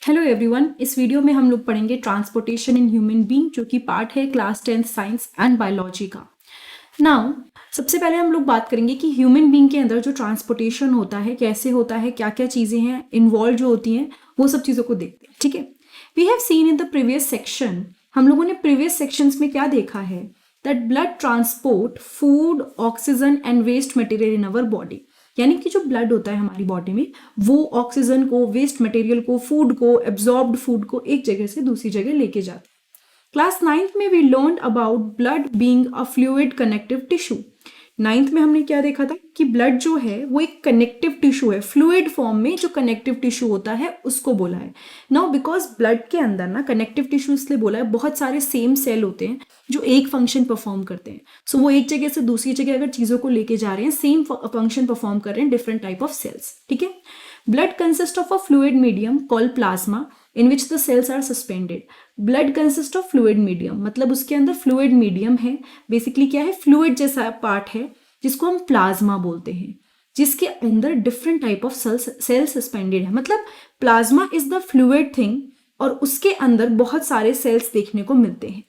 Hello everyone, इस video में हम लोग पढ़ेंगे ट्रांसपोर्टेशन इन ह्यूमन बीइंग, जो कि पार्ट है class 10th science and biology का। नाउ सबसे पहले हम लोग बात करेंगे कि ह्यूमन बीइंग के अंदर जो ट्रांसपोर्टेशन होता है कैसे होता है, क्या क्या चीज़ें हैं इन्वॉल्व जो होती हैं, वो सब चीज़ों को देखते हैं। ठीक है, we have seen in the previous section, हम लोगों ने प्रीवियस सेक्शंस में क्या देखा है, that blood transport food, oxygen and waste material in our body. यानी कि जो ब्लड होता है हमारी बॉडी में, वो ऑक्सीजन को, वेस्ट मटेरियल को, फूड को, एब्जॉर्ब्ड फूड को एक जगह से दूसरी जगह लेके जाता है। क्लास 9th में we learn about blood being a fluid connective tissue. 9th में हमने क्या देखा था कि ब्लड जो है वो एक कनेक्टिव टिश्यू है, फ्लूइड फॉर्म में जो कनेक्टिव टिश्यू होता है उसको बोला है। नाउ बिकॉज ब्लड के अंदर ना कनेक्टिव टिश्यू इसलिए बोला है, बहुत सारे सेम सेल होते हैं जो एक फंक्शन परफॉर्म करते हैं। सो वो एक जगह से दूसरी जगह अगर चीज़ों को लेके जा रहे हैं, सेम फंक्शन परफॉर्म कर रहे हैं, डिफरेंट टाइप ऑफ सेल्स। ठीक है, blood consist of a fluid medium called plasma in which the cells are suspended. Blood consist of fluid medium, मतलब उसके अंदर फ्लूइड मीडियम है, बेसिकली क्या है, फ्लूइड जैसा पार्ट है जिसको हम प्लाज्मा बोलते हैं, जिसके अंदर different type of cell suspended है। मतलब plasma is the fluid thing और उसके अंदर बहुत सारे सेल्स देखने को मिलते हैं।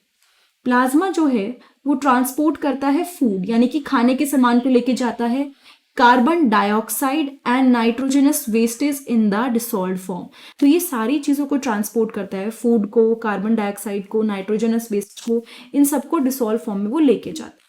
प्लाज्मा जो है वो ट्रांसपोर्ट करता है फूड, यानी कि खाने के सामान को लेके जाता है, carbon dioxide and nitrogenous wastage in the dissolved form. तो ये सारी चीज़ों को ट्रांसपोर्ट करता है, फूड को, कार्बन डाइऑक्साइड को, नाइट्रोजनस वेस्ट को, इन सबको डिसॉल्व फॉर्म में वो लेके जाता है।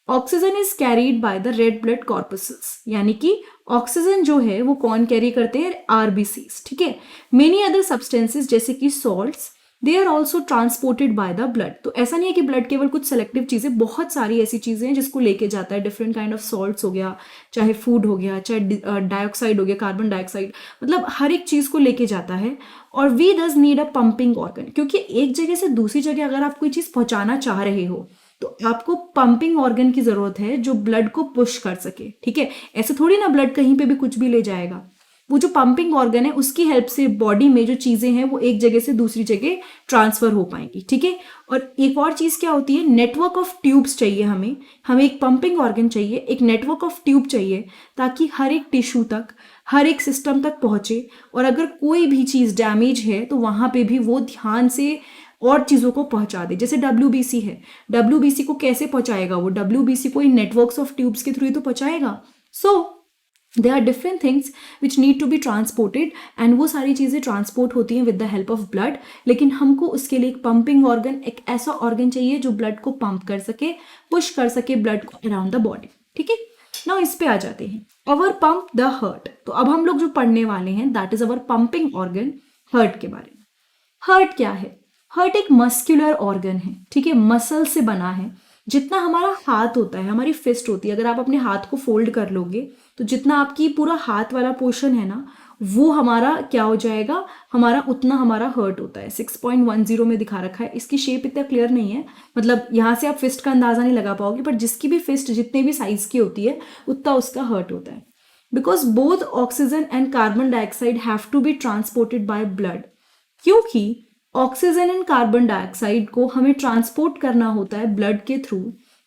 Oxygen is carried by the red blood corpses, यानी कि ऑक्सीजन जो है वो कौन कैरी करते हैं, आरबीसीज। ठीक है, मेनी अदर सब्सटेंसेस जैसे कि salts, they are also transported by the blood. तो ऐसा नहीं है कि ब्लड केवल कुछ सेलेक्टिव चीज़ें, बहुत सारी ऐसी चीज़ें हैं जिसको लेके जाता है। डिफरेंट काइंड ऑफ सॉल्ट्स हो गया, चाहे फूड हो गया, चाहे डाइऑक्साइड हो गया, कार्बन डाइऑक्साइड, मतलब हर एक चीज़ को लेके जाता है। और we does need a pumping organ, क्योंकि एक जगह से दूसरी जगह अगर आप कोई चीज़ पहुंचाना चाह रहे हो तो आपको पंपिंग ऑर्गन की जरूरत है जो ब्लड को पुश कर सके। ठीक है, ऐसे थोड़ी ना ब्लड कहीं पे भी कुछ भी ले जाएगा। वो जो पंपिंग ऑर्गन है उसकी हेल्प से बॉडी में जो चीजें हैं वो एक जगह से दूसरी जगह ट्रांसफर हो पाएंगी। ठीक है, और एक और चीज क्या होती है, नेटवर्क ऑफ ट्यूब्स चाहिए हमें एक पंपिंग ऑर्गन चाहिए, एक नेटवर्क ऑफ ट्यूब चाहिए, ताकि हर एक टिश्यू तक, हर एक सिस्टम तक पहुंचे, और अगर कोई भी चीज डैमेज है तो वहां पे भी वो ध्यान से और चीज़ों को पहुंचा दे। जैसे WBC है, WBC को कैसे पहुंचाएगा वो, WBC को इन नेटवर्क्स ऑफ ट्यूब्स के थ्रू ही तो पहुंचाएगा। So they are different things which need to be transported, and वो सारी चीज़ें ट्रांसपोर्ट होती हैं with the help of blood. लेकिन हमको उसके लिए एक पंपिंग ऑर्गन, एक ऐसा ऑर्गन चाहिए जो ब्लड को पंप कर सके, पुश कर सके ब्लड को अराउंड द बॉडी। ठीक है, नाउ इस पे आ जाते हैं, अवर पंप द हार्ट। तो अब हम लोग जो पढ़ने वाले हैं that is our pumping organ, heart के बारे में। हार्ट क्या है, हार्ट एक मस्कुलर ऑर्गन है। ठीक है, मसल से बना है। जितना हमारा हाथ होता है, हमारी फिस्ट होती है, अगर आप अपने हाथ को फोल्ड कर लोगे तो जितना आपकी पूरा हाथ वाला पोर्शन है ना, वो हमारा क्या हो जाएगा, हमारा उतना हमारा हार्ट होता है। 6.10 में दिखा रखा है, इसकी शेप इतना क्लियर नहीं है, मतलब यहाँ से आप फिस्ट का अंदाजा नहीं लगा पाओगे, पर जिसकी भी फिस्ट जितने भी साइज की होती है उतना उसका हार्ट होता है। Because both oxygen and carbon dioxide have to be transported by blood, क्योंकि ऑक्सीजन एंड कार्बन डाइऑक्साइड को हमें ट्रांसपोर्ट करना होता है ब्लड के through.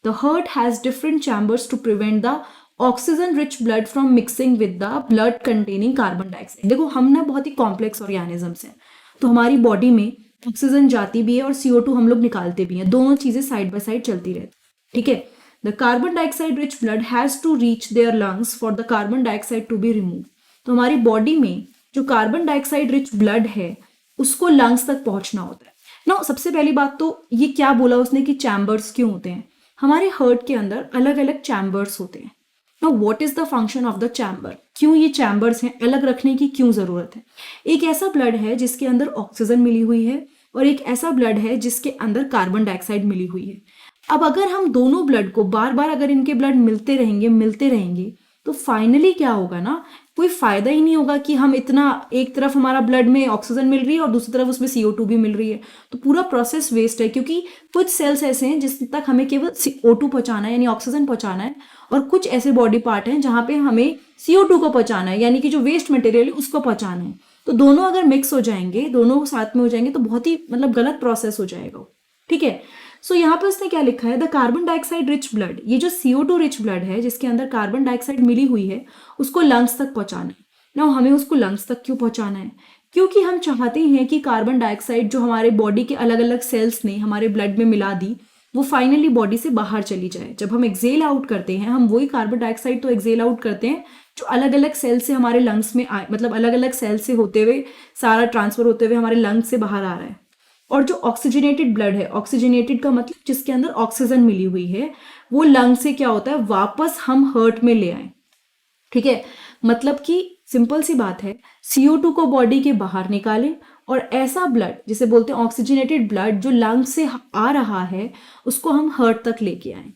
The heart has different chambers to prevent the oxygen rich blood from mixing with the blood containing carbon dioxide. देखो हम ना बहुत ही कॉम्प्लेक्स ऑर्गेनिजम्स हैं, तो हमारी बॉडी में ऑक्सीजन जाती भी है और CO2 हम लोग निकालते भी हैं, दोनों चीजें साइड बाय साइड चलती रहती। ठीक है, the carbon dioxide rich blood has to reach their lungs for the carbon dioxide to be remove. तो हमारी बॉडी में जो कार्बन डाइऑक्साइड रिच ब्लड है उसको लंग्स तक पहुंचना होता है ना। सबसे पहली बात तो ये क्या बोला उसने कि चैम्बर्स क्यों होते हैं, हमारे हार्ट के अंदर अलग अलग चैम्बर्स होते हैं। ना what is the function of the chamber, क्यों ये चैम्बर्स हैं, अलग रखने की क्यों जरूरत है। एक ऐसा ब्लड है जिसके अंदर ऑक्सीजन मिली हुई है और एक ऐसा ब्लड है जिसके अंदर कार्बन डाइऑक्साइड मिली हुई है। अब अगर हम दोनों ब्लड को बार बार अगर इनके ब्लड मिलते रहेंगे तो फाइनली क्या होगा ना, कोई फायदा ही नहीं होगा कि हम इतना, एक तरफ हमारा ब्लड में ऑक्सीजन मिल रही है और दूसरी तरफ उसमें CO2 भी मिल रही है, तो पूरा प्रोसेस वेस्ट है। क्योंकि कुछ सेल्स ऐसे हैं जिस तक हमें केवल CO2 पहुंचाना है, यानी ऑक्सीजन पहुंचाना है, और कुछ ऐसे बॉडी पार्ट हैं जहां पे हमें CO2 को पहुंचाना है, यानी कि जो वेस्ट मटेरियल है उसको पहुंचाना है। तो दोनों अगर मिक्स हो जाएंगे, दोनों साथ में हो जाएंगे तो बहुत ही मतलब गलत प्रोसेस हो जाएगा। ठीक है, सो यहाँ पे उसने क्या लिखा है, the carbon dioxide rich blood, ये जो CO2 रिच ब्लड है जिसके अंदर कार्बन डाइऑक्साइड मिली हुई है उसको लंग्स तक पहुंचाना है। ना हमें उसको लंग्स तक क्यों पहुंचाना है, क्योंकि हम चाहते हैं कि कार्बन डाइऑक्साइड जो हमारे बॉडी के अलग अलग सेल्स ने हमारे ब्लड में मिला दी वो फाइनली बॉडी से बाहर चली जाए। जब हम एक्सेल आउट करते हैं हम वही कार्बन डाइऑक्साइड तो एक्सेल आउट करते हैं जो अलग अलग सेल से हमारे लंग्स में आए, मतलब अलग अलग सेल से होते हुए सारा ट्रांसफर होते हुए हमारे लंग्स से बाहर आ रहा है। और जो ऑक्सीजनेटेड ब्लड है, ऑक्सीजनेटेड का मतलब जिसके अंदर ऑक्सीजन मिली हुई है, वो लंग से क्या होता है वापस हम हार्ट में ले आए। ठीक है, मतलब कि सिंपल सी बात है, CO2 को बॉडी के बाहर निकालें और ऐसा ब्लड जिसे बोलते हैं ऑक्सीजनेटेड ब्लड जो लंग से आ रहा है उसको हम हार्ट तक लेके आए।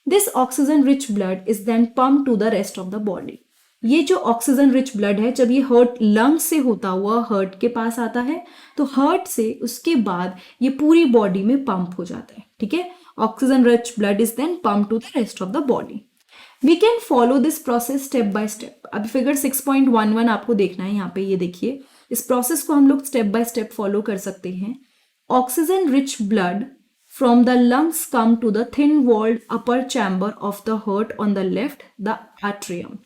This oxygen rich blood is then pump to the rest of the body. ये जो ऑक्सीजन रिच ब्लड है जब ये हार्ट लंग से होता हुआ हार्ट के पास आता है तो हार्ट से उसके बाद ये पूरी बॉडी में पंप हो जाता है। ठीक है, oxygen rich blood is then pump to the rest of the body. We can follow this process step by step. अभी फिगर 6.11 आपको देखना है यहाँ पे, ये देखिए इस प्रोसेस को हम लोग स्टेप बाय स्टेप फॉलो कर सकते हैं। Oxygen rich blood from the lungs come to the thin walled upper chamber of the heart on the left the atrium.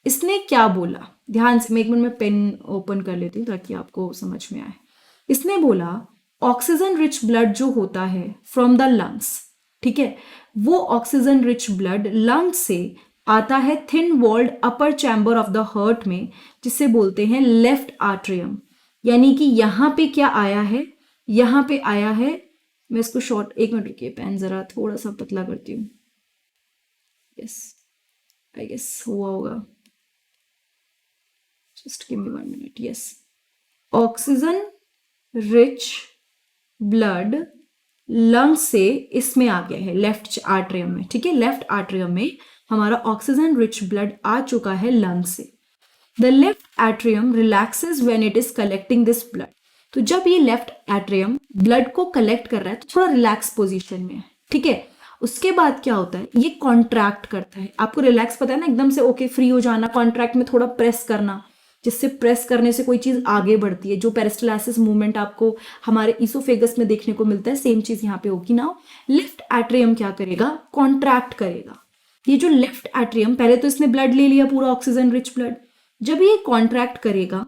इसने क्या बोला, ध्यान से, मैं एक मिनट में पेन ओपन कर लेती हूँ ताकि आपको समझ में आए। इसने बोला ऑक्सीजन रिच ब्लड जो होता है फ्रॉम द लंग्स, ठीक है, वो ऑक्सीजन रिच ब्लड लंग्स से आता है thin walled upper chamber of the heart में, जिसे बोलते हैं लेफ्ट आर्ट्रियम। यानी कि यहाँ पे क्या आया है, यहाँ पे आया है, मैं इसको शॉर्ट, एक मिनट रुकिए, पेन जरा थोड़ा सा पतला करती हूँ। यस, आई गेस हुआ होगा, just give me 1 minute. Yes, oxygen rich blood lung से इसमें आ गया है लेफ्ट आर्ट्रियम में। ठीक है, लेफ्ट आर्ट्रियम में हमारा ऑक्सीजन रिच ब्लड आ चुका है लंग से। The left atrium relaxes when it is collecting this blood. तो जब ये लेफ्ट एट्रियम ब्लड को कलेक्ट कर रहा है तो थोड़ा रिलैक्स पोजीशन में है। ठीक है, उसके बाद क्या होता है, ये कॉन्ट्रैक्ट करता है। आपको रिलैक्स पता है ना, एकदम से ओके फ्री हो जाना, कॉन्ट्रैक्ट में थोड़ा प्रेस करना, जिससे प्रेस करने से कोई चीज आगे बढ़ती है। जो पेरिस्टालसिस मूवमेंट आपको हमारे इसोफेगस में देखने को मिलता है, सेम चीज यहाँ पे होगी ना। लेफ्ट एट्रियम क्या करेगा, कॉन्ट्रैक्ट करेगा। ये जो लेफ्ट एट्रियम, पहले तो इसने ब्लड ले लिया पूरा ऑक्सीजन रिच ब्लड, जब ये कॉन्ट्रैक्ट करेगा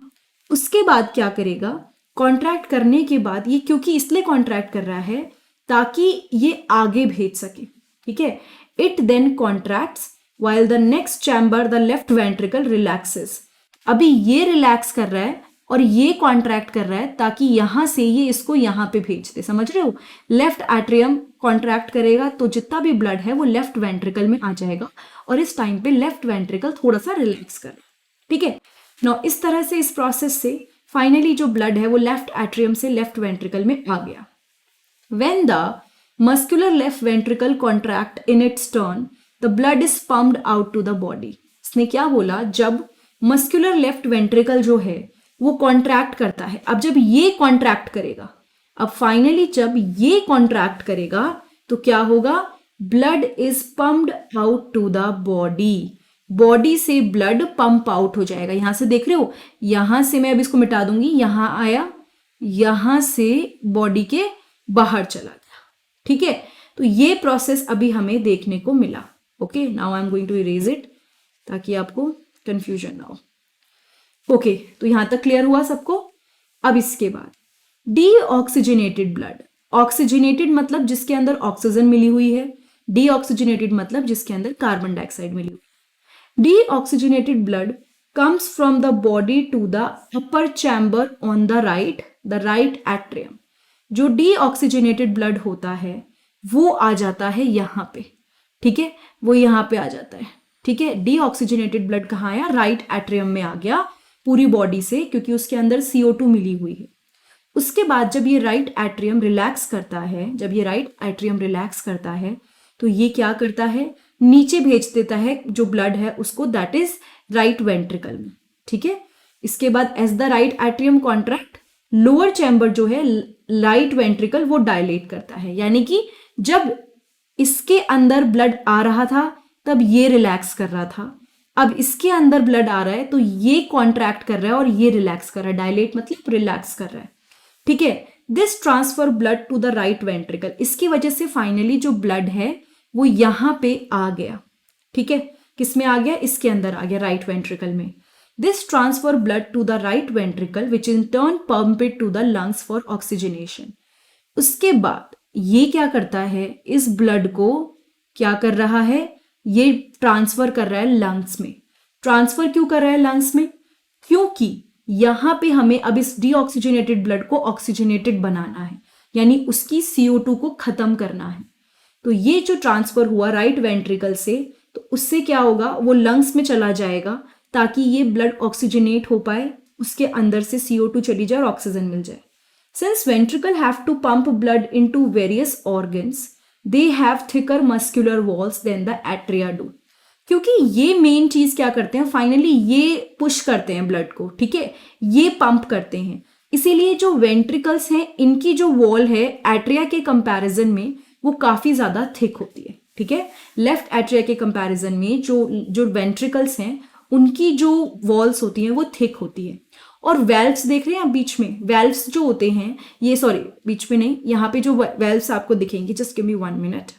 उसके बाद क्या करेगा, कॉन्ट्रैक्ट करने के बाद ये, क्योंकि इसलिए कॉन्ट्रैक्ट कर रहा है ताकि ये आगे भेज सके। ठीक है, it then contracts while the next chamber the left ventricle relaxes. अभी ये रिलैक्स कर रहा है और ये कॉन्ट्रैक्ट कर रहा है ताकि यहां से ये इसको यहां पे भेज दे। समझ रहे हो, लेफ्ट एट्रियम कॉन्ट्रैक्ट करेगा तो जितना भी ब्लड है वो लेफ्ट वेंट्रिकल में आ जाएगा और इस टाइम पे लेफ्ट वेंट्रिकल थोड़ा सा रिलैक्स करे। ठीक है, नो इस तरह से इस प्रोसेस से फाइनली जो ब्लड है वो लेफ्ट एट्रियम से लेफ्ट वेंट्रिकल में आ गया। When the muscular left ventricle contract in its turn the blood is pumped out to the body. इसने क्या बोला, जब मस्कुलर लेफ्ट वेंट्रिकल जो है वो कॉन्ट्रैक्ट करता है, अब जब ये कॉन्ट्रैक्ट करेगा, अब फाइनली जब ये कॉन्ट्रैक्ट करेगा तो क्या होगा, blood is pumped out to the body. Body से ब्लड पंप आउट हो जाएगा। यहां से देख रहे हो, यहां से मैं अब इसको मिटा दूंगी, यहां आया, यहां से बॉडी के बाहर चला गया। ठीक है, तो ये प्रोसेस अभी हमें देखने को मिला। Okay, now I am going to erase it ताकि आपको कंफ्यूजन ना हो। ओके, तो यहां तक क्लियर हुआ सबको। अब इसके बाद डीऑक्सीजनेटेड ब्लड, ऑक्सीजनेटेड मतलब जिसके अंदर ऑक्सीजन मिली हुई है, डीऑक्सीजनेटेड मतलब जिसके अंदर कार्बन डाइऑक्साइड मिली हुई है। Deoxygenated blood comes from the body to the upper chamber on the right atrium। जो डीऑक्सीजनेटेड ब्लड होता है वो आ जाता है यहाँ पे। ठीक है, वो यहाँ पे आ जाता है। ठीक है, डीऑक्सीजनेटेड ब्लड कहाँ आया, राइट एट्रियम में आ गया पूरी बॉडी से, क्योंकि उसके अंदर CO2 मिली हुई है। उसके बाद जब ये राइट एट्रियम रिलैक्स करता है, जब ये राइट एट्रियम रिलैक्स करता है तो ये क्या करता है, नीचे भेज देता है जो ब्लड है उसको, दैट इज राइट वेंट्रिकल में। ठीक है, इसके बाद as the right atrium contract, lower chamber जो है राइट वेंट्रिकल वो डायलेट करता है। यानी कि जब इसके अंदर ब्लड आ रहा था तब ये रिलैक्स कर रहा था, अब इसके अंदर ब्लड आ रहा है तो ये कॉन्ट्रैक्ट कर रहा है और ये रिलैक्स कर रहा है। डायलेट मतलब रिलैक्स कर रहा है। ठीक है, this transfer blood to the right ventricle, इसकी वजह से फाइनली जो ब्लड है वो यहां पे आ गया। ठीक है, किस में आ गया, इसके अंदर आ गया, राइट वेंट्रिकल में। This transfer blood to the right ventricle which in turn pump it to the lungs for oxygenation. उसके बाद ये क्या करता है, इस ब्लड को क्या कर रहा है, ये ट्रांसफर कर रहा है लंग्स में। ट्रांसफर क्यों कर रहा है लंग्स में, क्योंकि यहां पे हमें अब इस डीऑक्सीजनेटेड ब्लड को ऑक्सीजनेटेड बनाना है, यानी उसकी CO2 को खत्म करना है। तो ये जो ट्रांसफर हुआ राइट वेंट्रिकल से, तो उससे क्या होगा, वो लंग्स में चला जाएगा ताकि ये ब्लड ऑक्सीजनेट हो पाए, उसके अंदर से CO2 चली जाए और ऑक्सीजन मिल जाए। Since ventricle have to pump blood into various organs, they have thicker muscular walls than the atria do. क्योंकि ये मेन चीज क्या करते हैं, फाइनली ये पुश करते हैं ब्लड को, ठीक है, ये पंप करते हैं। इसीलिए जो वेंट्रिकल्स हैं, इनकी जो वॉल है एट्रिया के कंपैरिजन में वो काफी ज्यादा थिक होती है, ठीक है। लेफ्ट एट्रिया के कंपैरिजन में जो वेंट्रिकल्स हैं, उनकी जो वॉल्स होती हैं वो थिक होती है। और वेल्व्स देख रहे हैं आप बीच में, वेल्व्स जो होते हैं ये, सॉरी बीच में नहीं, यहाँ पे जो वेल्व्स आपको दिखेंगे, just give me 1 minute.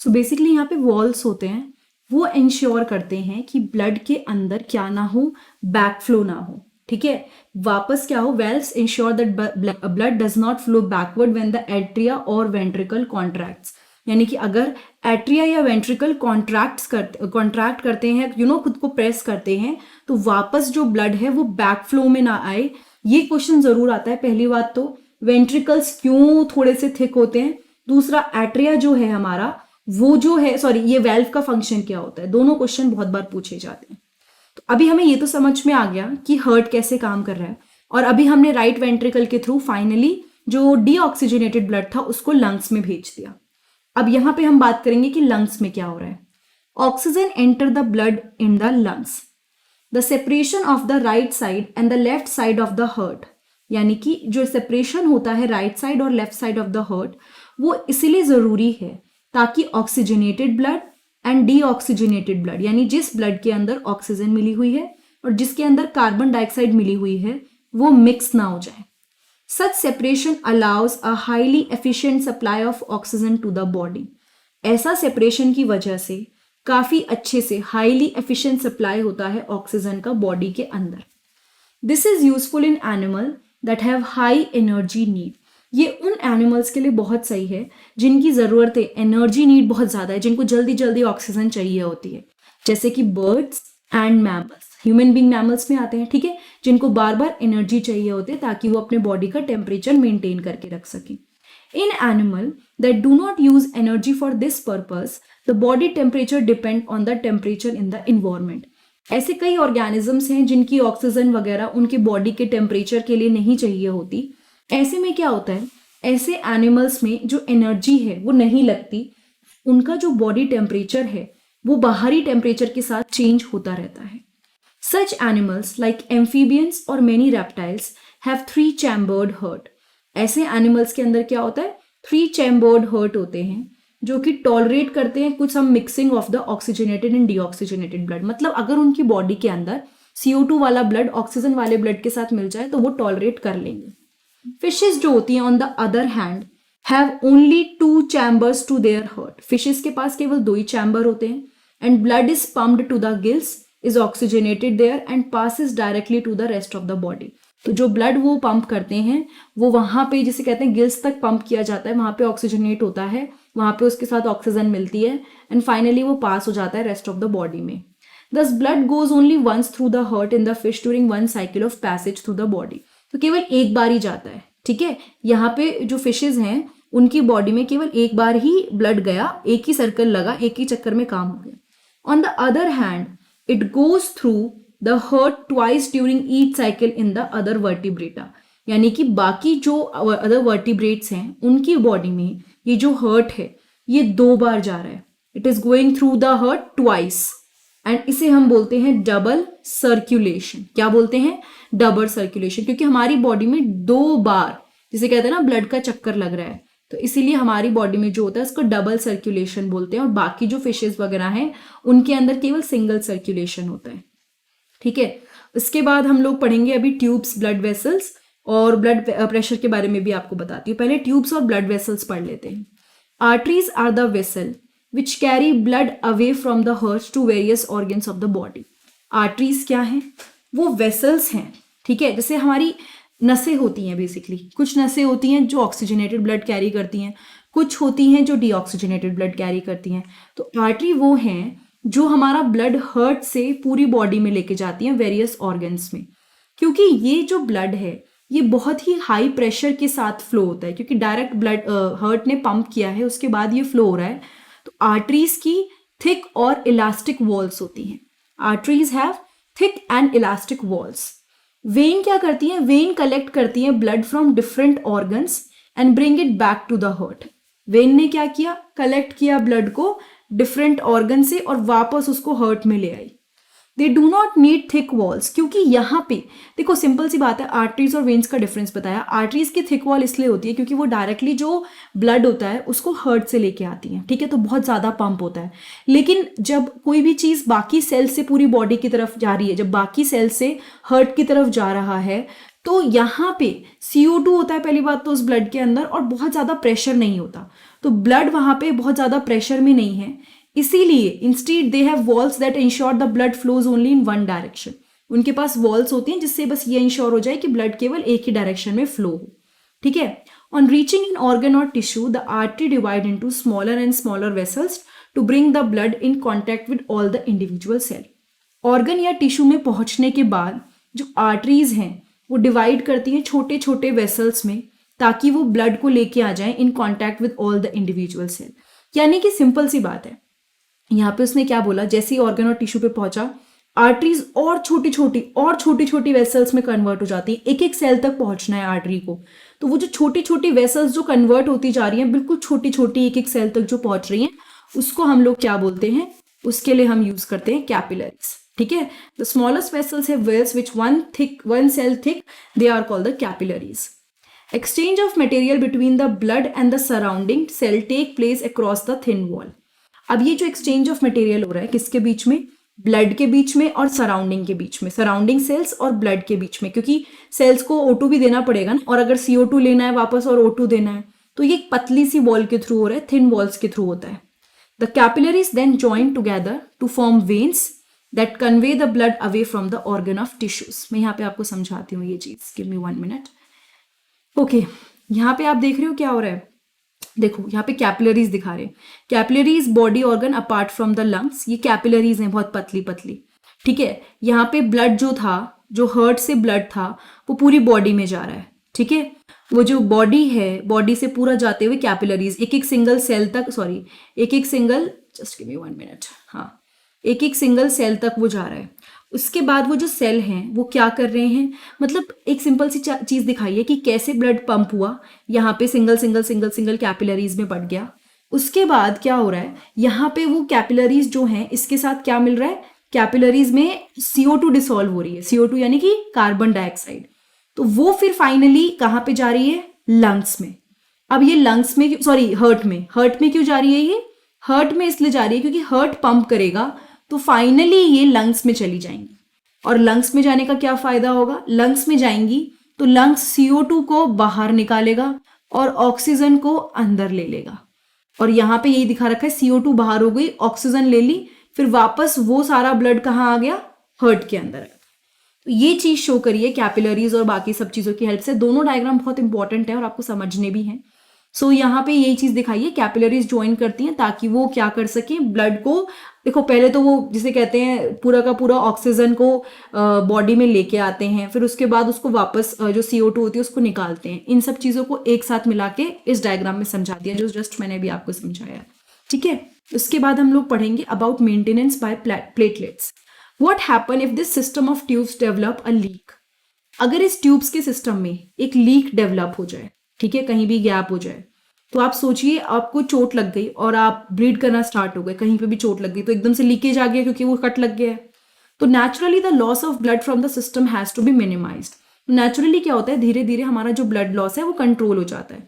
So basically यहाँ पे वॉल्स होते हैं, वो इंश्योर करते हैं कि ब्लड के अंदर क्या ना हो, बैकफ्लो ना हो, ठीक है, वापस क्या हो, valves ensure that blood does not flow backward when the atria और वेंट्रिकल कॉन्ट्रैक्ट्स। यानी कि अगर एट्रिया या वेंट्रिकल कॉन्ट्रैक्ट करते हैं, खुद को प्रेस करते हैं, तो वापस जो ब्लड है वो बैकफ्लो में ना आए। ये क्वेश्चन जरूर आता है। पहली बात तो वेंट्रिकल्स क्यों थोड़े से थिक होते हैं, दूसरा एट्रिया जो है हमारा वो जो है, सॉरी ये वेल्व का फंक्शन क्या होता है, दोनों क्वेश्चन बहुत बार पूछे जाते हैं। तो अभी हमें ये तो समझ में आ गया कि हार्ट कैसे काम कर रहा है, और अभी हमने राइट वेंट्रिकल के थ्रू फाइनली जो डीऑक्सीजनेटेड ब्लड था उसको लंग्स में भेज दिया। अब यहां पे हम बात करेंगे कि लंग्स में क्या हो रहा है। Oxygen enter the blood in the lungs, the separation of the right side and the left side of the heart, यानी कि जो सेपरेशन होता है राइट साइड और left side of the heart, वो इसलिए जरूरी है ताकि oxygenated blood and deoxygenated blood, यानी जिस ब्लड के अंदर ऑक्सीजन मिली हुई है और जिसके अंदर कार्बन डाइऑक्साइड मिली हुई है, वो मिक्स ना हो जाए। Such separation allows a highly efficient supply of oxygen to the body. ऐसा सेपरेशन की वजह से काफी अच्छे से हाईली एफिशिएंट सप्लाई होता है ऑक्सीजन का बॉडी के अंदर। This is useful in animal that have high energy need. ये उन एनिमल्स के लिए बहुत सही है जिनकी जरूरत है, एनर्जी नीड बहुत ज्यादा है, जिनको जल्दी जल्दी ऑक्सीजन चाहिए होती है, जैसे कि birds and mammals, human being mammals में आते हैं, ठीक है, जिनको बार बार एनर्जी चाहिए होती है ताकि वो अपने बॉडी का टेम्परेचर मेंटेन करके रख सकें। In animal that do not use energy for this purpose, the body temperature depend on the temperature in the environment. ऐसे कई ऑर्गेनिजम्स हैं जिनकी ऑक्सीजन वगैरह उनके बॉडी के टेम्परेचर के लिए नहीं चाहिए होती। ऐसे में क्या होता है, ऐसे एनिमल्स में जो एनर्जी है वो नहीं लगती, उनका जो बॉडी टेम्परेचर है वो बाहरी टेम्परेचर के साथ चेंज होता रहता है। Such animals like amphibians or many reptiles have 3 chambered heart. ऐसे एनिमल्स के अंदर क्या होता है, 3 chambered heart होते हैं जो कि टॉलरेट करते हैं कुछ some mixing of the oxygenated and deoxygenated blood. मतलब अगर उनकी बॉडी के अंदर CO2 वाला ब्लड ऑक्सीजन वाले ब्लड के साथ मिल जाए तो वो टॉलरेट कर लेंगे। फिशेस जो होती हैं on the other hand have only 2 chambers to their heart. Fishes के पास केवल 2 ही चैम्बर होते हैं and blood is pumped to the gills, is oxygenated there and passes directly to the rest of the body. तो जो blood वो pump करते हैं वो वहां पे, जिसे कहते हैं गिल्स तक पंप किया जाता है, वहां पे ऑक्सीजनेट होता है, वहां पे उसके साथ ऑक्सीजन मिलती है एंड फाइनली वो पास हो जाता है रेस्ट ऑफ द बॉडी में। Thus blood goes only once through the heart in the fish during one cycle of passage through the body. तो केवल एक बार ही जाता है, ठीक है। यहाँ पे जो फिशेज हैं उनकी बॉडी में केवल एक बार ही ब्लड गया, एक ही सर्कल लगा, एक ही चक्कर में काम हो गया। On the other hand it goes through the heart twice during each cycle in the other vertebrata. यानी कि बाकी जो other vertebrates हैं उनकी बॉडी में ये जो heart है ये 2 बार जा रहा है। It is going through the heart twice and इसे हम बोलते हैं डबल सर्कुलेशन। क्या बोलते हैं, डबल सर्कुलेशन, क्योंकि हमारी बॉडी में 2 बार, जिसे कहते हैं ना ब्लड का चक्कर लग रहा है, तो इसीलिए हमारी बॉडी में जो होता है उसको डबल सर्कुलेशन बोलते हैं। और बाकी जो फिशेस वगैरह हैं उनके अंदर केवल सिंगल सर्कुलेशन होता है, ठीक है। इसके बाद हम लोग पढ़ेंगे अभी ट्यूब्स, ब्लड वेसल्स, और ब्लड प्रेशर के बारे में भी आपको बताती हूँ। पहले ट्यूब्स और ब्लड वेसल्स पढ़ लेते हैं। Arteries are the vessel which carry blood away from the heart to various organs of the body. Arteries क्या हैं? वो वेसल्स हैं, ठीक है। जैसे हमारी नसें होती हैं, बेसिकली कुछ नसें होती हैं जो ऑक्सीजनेटेड ब्लड कैरी करती हैं, कुछ होती हैं जो डीऑक्सीजनेटेड ब्लड कैरी करती हैं। तो आर्टरी वो हैं जो हमारा ब्लड हार्ट से पूरी बॉडी में लेके जाती हैं, वेरियस ऑर्गन्स में। क्योंकि ये जो ब्लड है ये बहुत ही हाई प्रेशर के साथ फ्लो होता है, क्योंकि डायरेक्ट ब्लड हार्ट ने पंप किया है, उसके बाद ये फ्लो हो रहा है। तो आर्टरीज की थिक और इलास्टिक वॉल्स होती हैं। Arteries have thick and elastic walls. Vein क्या करती हैं? वेन कलेक्ट करती हैं blood from different organs and bring it back to the heart. Vein ने क्या किया? कलेक्ट किया ब्लड को डिफरेंट ऑर्गन से और वापस उसको हार्ट में ले आई। They do not need thick walls, क्योंकि यहाँ पे देखो सिंपल सी बात है, आर्टरीज और वेन्स का डिफरेंस बताया। आर्टरीज की थिक वॉल इसलिए होती है क्योंकि वो डायरेक्टली जो ब्लड होता है उसको हार्ट से लेके आती है, ठीक है, तो बहुत ज़्यादा पंप होता है। लेकिन जब कोई भी चीज़ बाकी सेल से पूरी बॉडी की तरफ जा रही है, जब बाकी सेल से हार्ट की तरफ जा रहा है, तो यहाँ पे CO2 होता है पहली बात तो उस ब्लड के अंदर, और बहुत ज़्यादा प्रेशर नहीं होता। तो ब्लड वहाँ पे बहुत ज़्यादा प्रेशर में नहीं है, इसीलिए instead they have walls that ensure the blood flows only in one direction. उनके पास वॉल्स होती हैं जिससे बस ये इंश्योर हो जाए कि ब्लड केवल एक ही डायरेक्शन में फ्लो हो, ठीक है। ऑन रीचिंग इन ऑर्गन और tissue, the artery divide into smaller and smaller vessels to bring the blood in contact with all the individual cell. Organ या टिश्यू में पहुंचने के बाद जो आर्टरीज हैं वो डिवाइड करती हैं छोटे छोटे वेसल्स में, ताकि वो ब्लड को लेके आ जाए in contact with all the individual cell. यानी कि सिंपल सी बात है, यहाँ पे उसने क्या बोला, जैसे ही ऑर्गन और टिश्यू पे पहुंचा, आर्टरीज और छोटी छोटी वेसल्स में कन्वर्ट हो जाती है। एक एक सेल तक पहुंचना है आर्टरी को, तो वो जो छोटी छोटी वेसल्स जो कन्वर्ट होती जा रही हैं, बिल्कुल छोटी छोटी एक एक सेल तक जो पहुंच रही हैं, उसको हम लोग क्या बोलते हैं? उसके लिए हम यूज करते हैं कैपिलरीज, ठीक है। The smallest vessels have walls which one cell thick, they are called the capillaries. Exchange of material between the blood and the surrounding cell take place across the thin wall. अब ये जो exchange of material हो रहा है किसके बीच में? Blood के बीच में और सराउंडिंग के बीच में, सराउंडिंग सेल्स और ब्लड के बीच में, क्योंकि सेल्स को O2 भी देना पड़ेगा ना, और अगर CO2 लेना है वापस और O2 देना है, तो ये एक पतली सी वॉल के थ्रू हो रहा है, थिन वॉल्स के थ्रू होता है। The capillaries then join together to form veins that convey the blood away from the organ of tissues. मैं यहाँ पे आपको समझाती हूँ ये चीज, गिव मी 1 मिनट। ओके, यहाँ पे आप देख रहे हो क्या हो रहा है? देखो यहाँ पे कैपिलरीज दिखा रहे हैं। Capillaries body organ apart from the lungs, ये कैपिलरीज हैं बहुत पतली पतली, ठीक है। यहाँ पे ब्लड जो था, जो हार्ट से ब्लड था, वो पूरी बॉडी में जा रहा है, ठीक है। वो जो बॉडी है, बॉडी से पूरा जाते हुए कैपिलरीज एक एक सिंगल सेल तक, सॉरी एक एक single, just give me 1 minute, हाँ, एक एक सिंगल सेल तक वो जा रहा है। उसके बाद वो जो सेल हैं वो क्या कर रहे हैं, मतलब एक सिंपल सी चीज दिखाई है कि कैसे ब्लड पंप हुआ, यहाँ पे सिंगल कैपिलरीज में बढ़ गया। उसके बाद क्या हो रहा है, यहाँ पे वो कैपिलरीज जो हैं इसके साथ क्या मिल रहा है, कैपिलरीज में CO2 डिसॉल्व हो रही है, CO2 यानी कि कार्बन डाइऑक्साइड। तो वो फिर फाइनली कहाँ पे जा रही है? लंग्स में। अब ये लंग्स में, सॉरी हार्ट में क्यों जा रही है? ये हार्ट में इसलिए जा रही है क्योंकि हार्ट पंप करेगा, तो फाइनली ये लंग्स में चली जाएंगी। और लंग्स में जाने का क्या फायदा होगा? लंग्स में जाएंगी तो लंग्स CO2 को बाहर निकालेगा और ऑक्सीजन को अंदर ले लेगा। और यहाँ पे यही दिखा रखा है, CO2 बाहर हो गई, ऑक्सीजन ले ली, फिर वापस वो सारा ब्लड कहाँ आ गया? हार्ट के अंदर। तो ये चीज शो करिए कैपिलरीज और बाकी सब चीजों की हेल्प से। दोनों डायग्राम बहुत इंपॉर्टेंट है और आपको समझने भी हैं। सो यहाँ पे यही चीज दिखाइए, कैपिलरीज ज्वाइन करती हैं ताकि वो क्या कर सके, ब्लड को, देखो पहले तो वो जिसे कहते हैं पूरा का पूरा ऑक्सीजन को बॉडी में लेके आते हैं, फिर उसके बाद उसको वापस जो CO2 होती है उसको निकालते हैं। इन सब चीजों को एक साथ मिला के इस डायग्राम में समझा दिया जो जस्ट मैंने भी आपको समझाया, ठीक है। उसके बाद हम लोग पढ़ेंगे about maintenance by platelets. What happen if this system of tubes develop a leak. अगर इस ट्यूब्स के सिस्टम में एक लीक डेवलप हो जाए, ठीक है, कहीं भी गैप हो जाए, तो आप सोचिए आपको चोट लग गई और आप ब्लीड करना स्टार्ट हो गए, कहीं पे भी चोट लग गई तो एकदम से लीकेज आ गया क्योंकि वो कट लग गया है। तो naturally the loss of blood from the system has to be minimized. Naturally क्या होता है, धीरे धीरे हमारा जो ब्लड लॉस है वो कंट्रोल हो जाता है।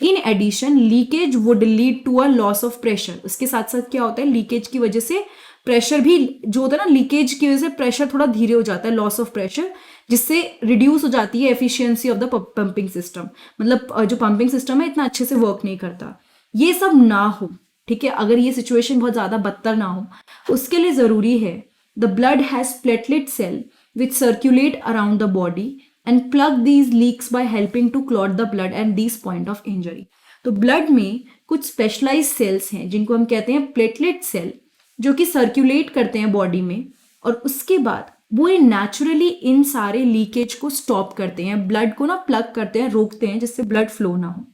In addition leakage would lead to a loss of pressure. उसके साथ साथ क्या होता है, लीकेज की वजह से प्रेशर भी जो होता है ना, लीकेज की वजह से प्रेशर थोड़ा धीरे हो जाता है, लॉस ऑफ प्रेशर, जिससे रिड्यूस हो जाती है efficiency of the pumping system. मतलब जो पंपिंग सिस्टम है इतना अच्छे से वर्क नहीं करता। ये सब ना हो, ठीक है, अगर ये सिचुएशन बहुत ज्यादा बदतर ना हो, उसके लिए जरूरी है the blood has platelet cell which circulate around the body and plug these leaks by helping to clot the blood at this point of injury. तो ब्लड में कुछ स्पेशलाइज सेल्स हैं जिनको हम कहते हैं प्लेटलेट सेल, जो कि सर्कुलेट करते हैं बॉडी में, और उसके बाद वो नेचुरली इन सारे लीकेज को स्टॉप करते हैं, ब्लड को ना प्लग करते हैं, रोकते हैं, जिससे ब्लड फ्लो ना हो।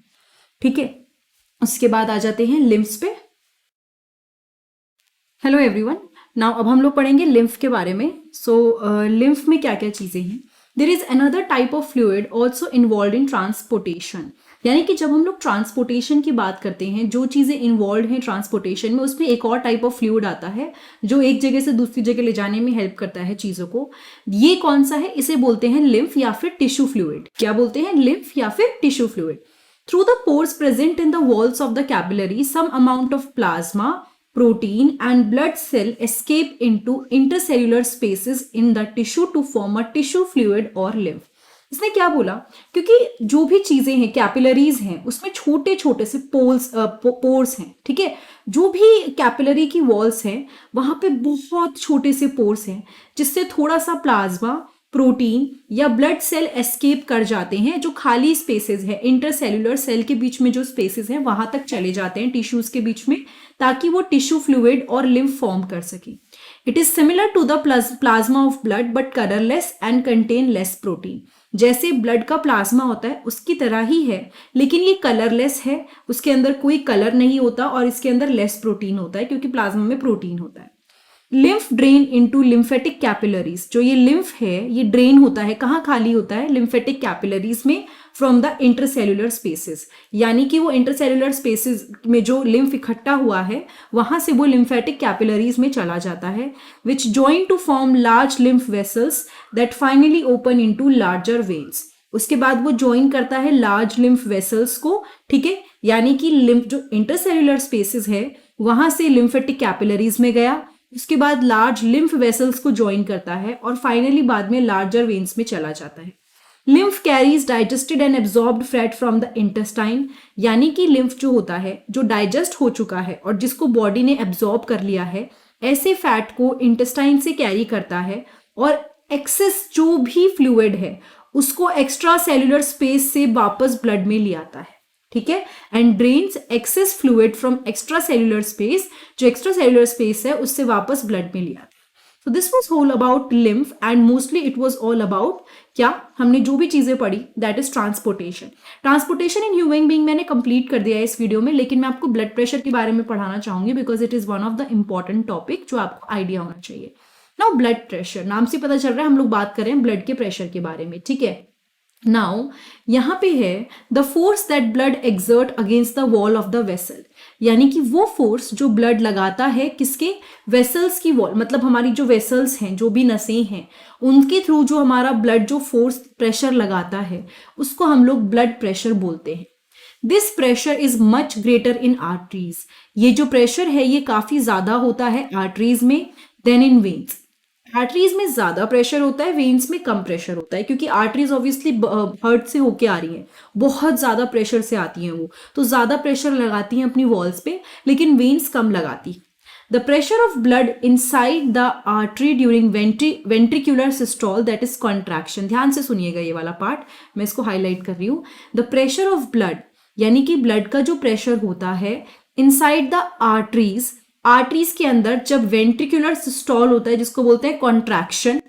ठीक है, उसके बाद आ जाते हैं लिम्फ्स पे। हेलो एवरीवन, नाउ अब हम लोग पढ़ेंगे लिम्फ के बारे में। लिम्फ में क्या क्या चीजें हैं। There is another type of fluid also involve in transportation, यानी कि जब हम लोग ट्रांसपोर्टेशन की बात करते हैं, जो चीजें इन्वॉल्व हैं ट्रांसपोर्टेशन में, उसमें एक और टाइप ऑफ फ्लूइड आता है जो एक जगह से दूसरी जगह ले जाने में हेल्प करता है चीजों को। ये कौन सा है? इसे बोलते हैं लिम्फ या फिर टिश्यू फ्लूइड। क्या बोलते हैं? लिम्फ या फिर tissue fluid. Through the pores present in the walls of the capillary, some amount of plasma, protein and blood cell escape into intercellular spaces in the tissue to form a tissue fluid or lymph। इसने क्या बोला? क्योंकि जो भी चीजें हैं, capillaries हैं, उसमें छोटे छोटे से पोर्स हैं। ठीक है, जो भी कैपिलरी की वॉल्स हैं वहां पे बहुत छोटे से पोर्स हैं, जिससे थोड़ा सा प्लाज्मा, प्रोटीन या ब्लड सेल एस्केप कर जाते हैं। जो खाली स्पेसेस है, इंटरसेल्युलर सेल के बीच में जो स्पेसेस हैं, वहां तक चले जाते हैं टिश्यूज के बीच में, ताकि वो टिश्यू फ्लूइड और लिम्फ फॉर्म कर सके। It is similar to the plasma of blood but colourless and contain less protein. जैसे ब्लड का प्लाज्मा होता है उसकी तरह ही है, लेकिन ये कलरलेस है, उसके अंदर कोई कलर नहीं होता, और इसके अंदर लेस प्रोटीन होता है क्योंकि प्लाज्मा में प्रोटीन होता है। Lymph drain into lymphatic capillaries. जो ये लिम्फ है ये ड्रेन होता है, कहाँ खाली होता है? लिम्फेटिक कैपिलरीज में, फ्रॉम द इंटरसेल्युलर स्पेसेस, यानी कि वो इंटरसेल्युलर स्पेसेस में जो लिम्फ इकट्ठा हुआ है वहां से वो लिम्फेटिक कैपिलरीज में चला जाता है, which join to form large lymph vessels that finally open into larger veins. उसके बाद वो ज्वाइन करता है लार्ज लिम्फ वेसल्स को। ठीक है, यानी कि लिम्फ जो इंटरसेल्युलर स्पेसेस है वहां से लिम्फेटिक कैपिलरीज में गया, उसके बाद लार्ज लिम्फ वेसल्स को ज्वाइन करता है, और फाइनली बाद में लार्जर वेन्स में चला जाता है। Lymph carries digested and absorbed fat from the intestine, यानी कि लिम्फ जो होता है, जो डाइजेस्ट हो चुका है और जिसको बॉडी ने एब्जॉर्ब कर लिया है, ऐसे फैट को इंटेस्टाइन से कैरी करता है, और एक्सेस जो भी फ्लूइड है उसको एक्स्ट्रा सेल्युलर स्पेस से वापस ब्लड में ले आता है। ठीक है, and drains access fluid from extra cellular space, जो एक्स्ट्रा सेल्युलर स्पेस है उससे वापस ब्लड में ले आता है। So this was all about lymph and mostly it was all about क्या हमने जो भी चीजें पढ़ी that is transportation। Transportation in human being मैंने कंप्लीट कर दिया है इस वीडियो में, लेकिन मैं आपको ब्लड प्रेशर के बारे में पढ़ाना चाहूंगी because it is one of the important topic जो आपको आइडिया होना चाहिए। नाउ ब्लड प्रेशर, नाम से पता चल रहा है हम लोग बात कर रहे हैं ब्लड के प्रेशर के बारे में। ठीक है, नाउ यहां पे है the force that blood exert against the wall of the vessel, यानी कि वो फोर्स जो ब्लड लगाता है किसके? वेसल्स की वॉल, मतलब हमारी जो वेसल्स हैं, जो भी नसें हैं, उनके थ्रू जो हमारा ब्लड जो फोर्स प्रेशर लगाता है उसको हम लोग ब्लड प्रेशर बोलते हैं। This pressure is much greater in arteries, ये जो प्रेशर है ये काफी ज्यादा होता है आर्टरीज में देन इन वेन्स। आर्टरीज में ज्यादा प्रेशर होता है, वेन्स में कम प्रेशर होता है, क्योंकि आर्टरीज ऑब्वियसली हार्ट से होके आ रही हैं, बहुत ज्यादा प्रेशर से आती हैं वो, तो ज्यादा प्रेशर लगाती हैं अपनी वॉल्स पे, लेकिन वेन्स कम लगाती। The pressure of blood inside the artery during ventricular systole that is contraction. ध्यान से सुनिएगा ये वाला पार्ट, मैं इसको हाईलाइट कर रही हूँ। द प्रेशर ऑफ ब्लड, यानी कि ब्लड का जो प्रेशर होता है इनसाइड द आर्टरीज, आर्टरीज के अंदर जब वेंट्रिकुलर सिस्टोल होता है जिसको बोलते हैं contraction,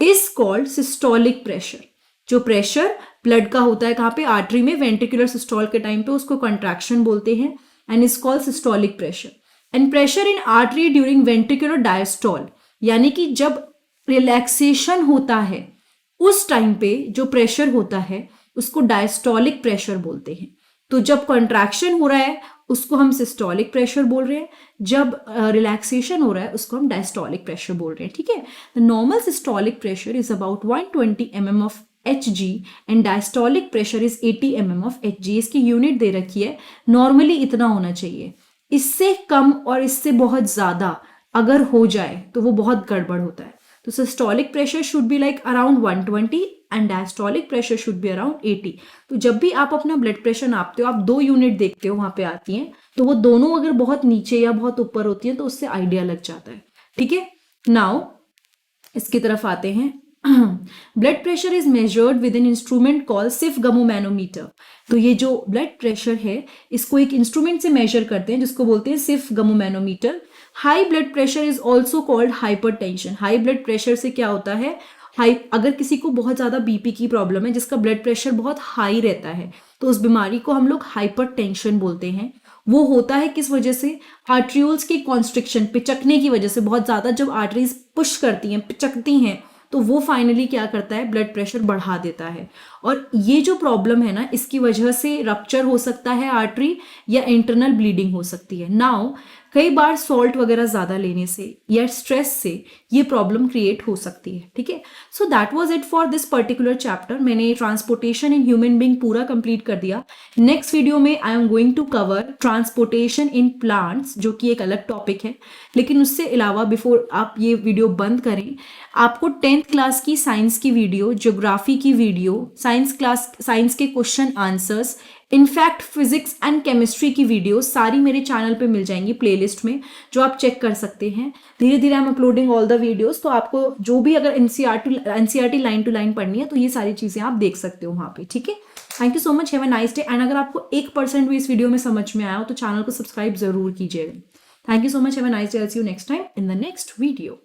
is called systolic pressure. जो प्रेशर ब्लड का होता है कहाँ पे? आर्टरी में, वेंट्रिकुलर सिस्टोल के टाइम पे उसको कॉन्ट्रैक्शन बोलते हैं, and is called systolic pressure. And pressure in artery during ventricular diastole, यानी कि जब रिलैक्सेशन होता है उस टाइम पे जो प्रेशर होता है उसको डायस्टोलिक प्रेशर बोलते हैं। तो जब कॉन्ट्रैक्शन हो रहा है उसको हम सिस्टोलिक प्रेशर बोल रहे हैं, जब रिलैक्सेशन हो रहा है उसको हम डायस्टोलिक प्रेशर बोल रहे हैं। ठीक है, the normal systolic pressure is about 120 mm of Hg and diastolic pressure is 80 mm of Hg। इसकी यूनिट दे रखी है, नॉर्मली इतना होना चाहिए, इससे कम और इससे बहुत ज्यादा अगर हो जाए तो वो बहुत गड़बड़ होता है। तो systolic pressure should be like around 120 and diastolic pressure should be around 80। तो जब भी आप अपना ब्लड प्रेशर नापते हो, आप 2 यूनिट देखते हो वहां पे आती हैं, तो वो दोनों अगर बहुत नीचे या बहुत ऊपर होती है तो उससे आइडिया लग जाता है। ठीक है, नाउ इसकी तरफ आते हैं। Blood pressure is measured with an instrument call sphygmomanometer. तो ये जो ब्लड प्रेशर है इसको एक इंस्ट्रूमेंट से मेजर करते हैं जिसको बोलते हैं sphygmomanometer. High blood pressure is also called hypertension. High blood pressure से क्या होता है, अगर किसी को बहुत ज़्यादा बीपी की प्रॉब्लम है, जिसका ब्लड प्रेशर बहुत हाई रहता है, तो उस बीमारी को हम लोग हाइपरटेंशन बोलते हैं। वो होता है किस वजह से, आर्ट्रियोल्स के कॉन्स्ट्रिक्शन, पिचकने की वजह से। बहुत ज़्यादा जब आर्टरीज पुश करती हैं, पिचकती हैं, तो वो फाइनली क्या करता है, ब्लड प्रेशर बढ़ा देता है। और ये जो प्रॉब्लम है ना, इसकी वजह से रप्चर हो सकता है आर्टरी, या इंटरनल ब्लीडिंग हो सकती है। नाउ कई बार सॉल्ट वगैरह ज़्यादा लेने से या स्ट्रेस से ये प्रॉब्लम क्रिएट हो सकती है। ठीक है, so that was it for this particular chapter. मैंने ट्रांसपोर्टेशन इन ह्यूमन बीइंग पूरा कंप्लीट कर दिया। नेक्स्ट वीडियो में I am going to cover transportation in plants, जो कि एक अलग टॉपिक है। लेकिन उससे अलावा बिफोर आप ये वीडियो बंद करें, आपको 10th क्लास की साइंस की वीडियो, ज्योग्राफी की वीडियो, साइंस के question answers, in fact physics and chemistry की वीडियो सारी मेरे चैनल पे मिल जाएंगी प्लेलिस्ट में, जो आप चेक कर सकते हैं। धीरे धीरे I am uploading all the videos, तो आपको जो भी अगर एनसीईआरटी लाइन टू लाइन पढ़नी है तो ये सारी चीज़ें आप देख सकते हो वहाँ पे। ठीक है, thank you so much, have a nice day. And अगर आपको 1% भी इस वीडियो में समझ में आया हो तो चैनल को सब्सक्राइब जरूर कीजिएगा। Thank you so much, have a nice day, I see you next time in the next video.